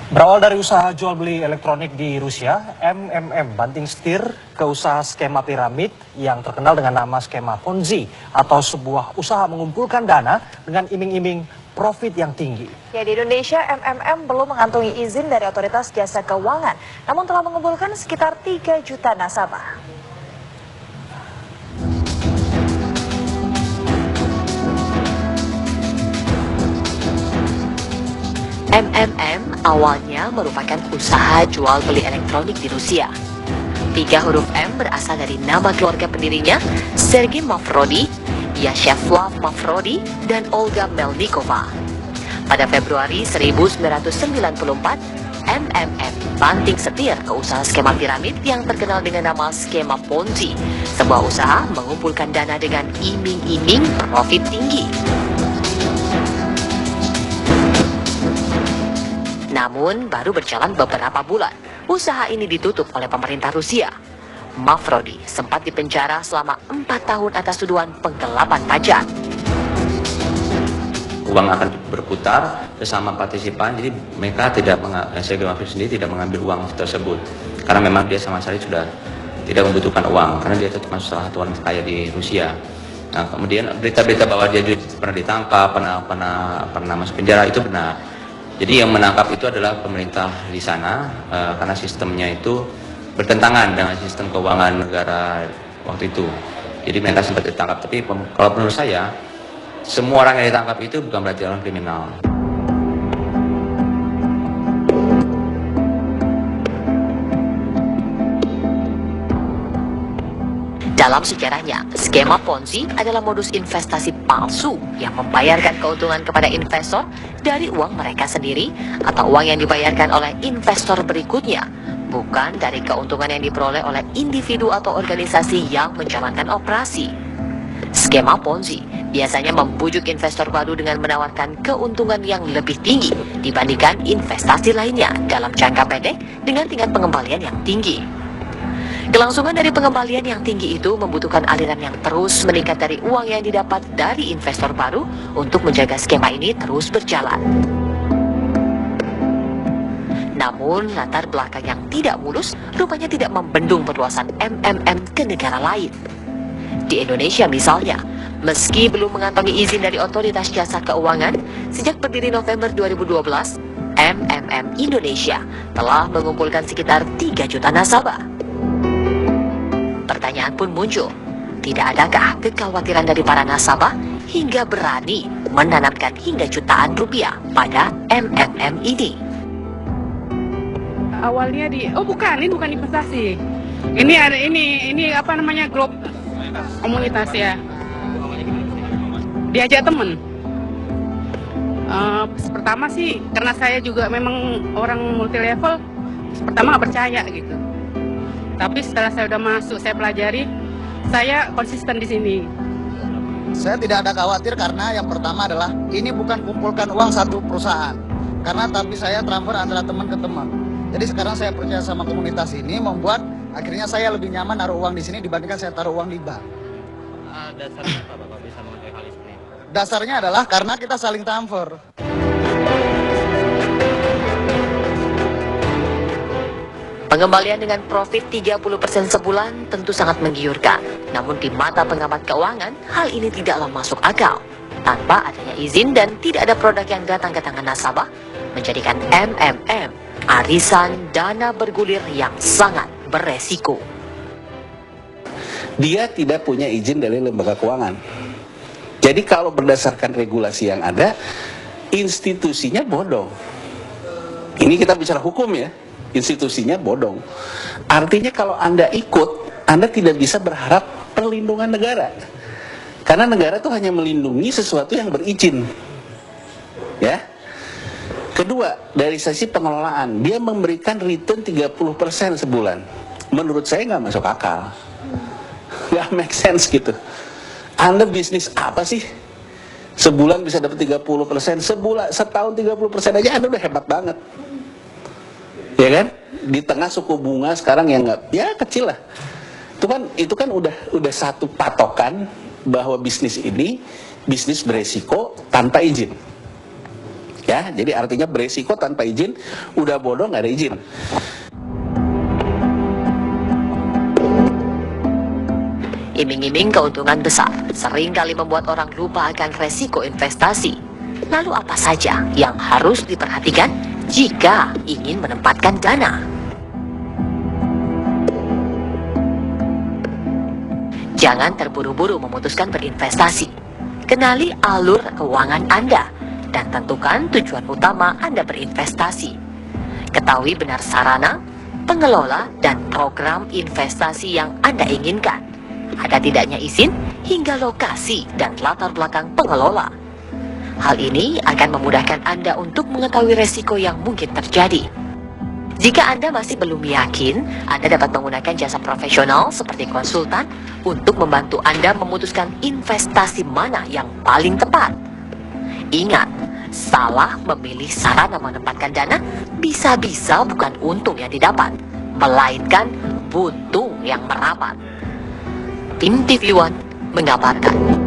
Berawal dari usaha jual beli elektronik di Rusia, MMM banting setir ke usaha skema piramid yang terkenal dengan nama skema Ponzi atau sebuah usaha mengumpulkan dana dengan iming-iming profit yang tinggi. Ya, di Indonesia, MMM belum mengantongi izin dari Otoritas Jasa Keuangan, namun telah mengumpulkan sekitar 3 juta nasabah. MMM awalnya merupakan usaha jual beli elektronik di Rusia. 3 huruf M berasal dari nama keluarga pendirinya, Sergei Mavrodi, Yashevlav Mavrodi, dan Olga Melnikova. Pada Februari 1994, MMM banting setir ke usaha skema piramid yang terkenal dengan nama skema Ponzi, sebuah usaha mengumpulkan dana dengan iming-iming profit tinggi. Namun, baru berjalan beberapa bulan, usaha ini ditutup oleh pemerintah Rusia. Mavrodi sempat dipenjara selama 4 tahun atas tuduhan penggelapan pajak. Uang akan berputar bersama partisipan, jadi mereka Sergei Mavrodi sendiri tidak mengambil uang tersebut. Karena memang dia sama sekali sudah tidak membutuhkan uang, karena dia itu termasuk salah satu orang kaya di Rusia. Nah, kemudian berita-berita bahwa dia pernah ditangkap, pernah masuk penjara itu benar. Jadi yang menangkap itu adalah pemerintah di sana, karena sistemnya itu bertentangan dengan sistem keuangan negara waktu itu. Jadi mereka sempat ditangkap. Tapi kalau menurut saya, semua orang yang ditangkap itu bukan berarti orang kriminal. Dalam sejarahnya, skema Ponzi adalah modus investasi palsu yang membayarkan keuntungan kepada investor dari uang mereka sendiri atau uang yang dibayarkan oleh investor berikutnya, bukan dari keuntungan yang diperoleh oleh individu atau organisasi yang menjalankan operasi. Skema Ponzi biasanya membujuk investor baru dengan menawarkan keuntungan yang lebih tinggi dibandingkan investasi lainnya dalam jangka pendek dengan tingkat pengembalian yang tinggi. Kelangsungan dari pengembalian yang tinggi itu membutuhkan aliran yang terus meningkat dari uang yang didapat dari investor baru untuk menjaga skema ini terus berjalan. Namun, latar belakang yang tidak mulus rupanya tidak membendung perluasan MMM ke negara lain. Di Indonesia misalnya, meski belum mengantongi izin dari Otoritas Jasa Keuangan, sejak berdiri November 2012, MMM Indonesia telah mengumpulkan sekitar 3 juta nasabah. Pertanyaan pun muncul, tidak adakah kekhawatiran dari para nasabah hingga berani menanamkan hingga jutaan rupiah pada MMM ini? Awalnya ini bukan investasi. Ini ada ini apa namanya, grup komunitas ya. Diajak temen. Pertama sih karena saya juga memang orang multi level, pertama nggak percaya gitu. Tapi setelah saya udah masuk, saya pelajari, saya konsisten di sini. Saya tidak ada khawatir karena yang pertama adalah ini bukan kumpulkan uang satu perusahaan. Tapi saya transfer antara teman ke teman. Jadi sekarang saya percaya sama komunitas ini membuat akhirnya saya lebih nyaman naruh uang di sini dibandingkan saya taruh uang di bank. Dasarnya apa Bapak bisa mengetahui hal ini? Dasarnya adalah karena kita saling transfer. Pengembalian dengan profit 30% sebulan tentu sangat menggiurkan. Namun di mata pengamat keuangan, hal ini tidaklah masuk akal. Tanpa adanya izin dan tidak ada produk yang datang ke tangan nasabah, menjadikan MMM arisan dana bergulir yang sangat beresiko. Dia tidak punya izin dari lembaga keuangan. Jadi kalau berdasarkan regulasi yang ada, institusinya bodong. Ini kita bicara hukum ya. Institusinya bodong. Artinya kalau Anda ikut, Anda tidak bisa berharap perlindungan negara. Karena negara itu hanya melindungi sesuatu yang berizin. Ya. Kedua, dari sisi pengelolaan, dia memberikan return 30% sebulan. Menurut saya nggak masuk akal. Nggak make sense gitu. Anda bisnis apa sih? Sebulan bisa dapat 30%, setahun 30% aja Anda udah hebat banget. Ya kan, di tengah suku bunga sekarang yang nggak, ya kecil lah. Itu kan udah satu patokan bahwa bisnis ini bisnis beresiko tanpa izin. Ya, jadi artinya beresiko tanpa izin, udah bodoh nggak ada izin. Iming-iming keuntungan besar seringkali membuat orang lupa akan resiko investasi. Lalu apa saja yang harus diperhatikan jika ingin menempatkan dana? Jangan terburu-buru memutuskan berinvestasi. Kenali alur keuangan Anda dan tentukan tujuan utama Anda berinvestasi. Ketahui benar sarana, pengelola, dan program investasi yang Anda inginkan. Ada tidaknya izin hingga lokasi dan latar belakang pengelola. Hal ini akan memudahkan Anda untuk mengetahui resiko yang mungkin terjadi. Jika Anda masih belum yakin, Anda dapat menggunakan jasa profesional seperti konsultan untuk membantu Anda memutuskan investasi mana yang paling tepat. Ingat, salah memilih sarana menempatkan dana bisa-bisa bukan untung yang didapat, melainkan buntung yang merapat. Tim TV One mengabarkan.